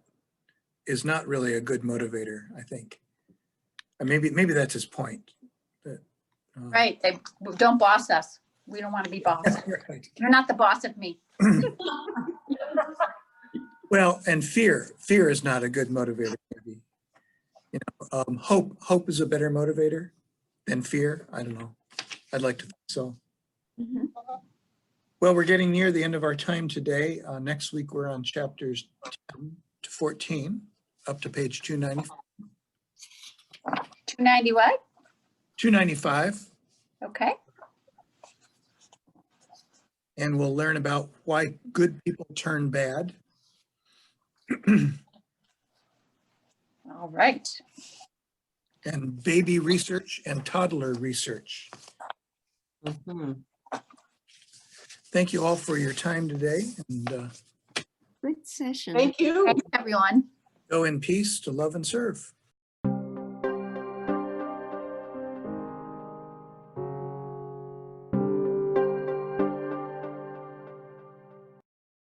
is not really a good motivator, I think. And maybe that's his point. That, Right. They don't boss us. We don't want to be bossed. right. You're not the boss of me. Well, and fear is not a good motivator. Maybe. Hope is a better motivator than fear. I don't know. I'd like to think so. Mhm. Well, we're getting near the end of our time today. Next week, we're on chapters 10 to 14, up to page 290, 290 what? 295. Okay. And we'll learn about why good people turn bad. All right. And baby research and toddler research. Mhm. Thank you all for your time today, and Good session. Thank you. Thanks, everyone. go in peace to love and serve.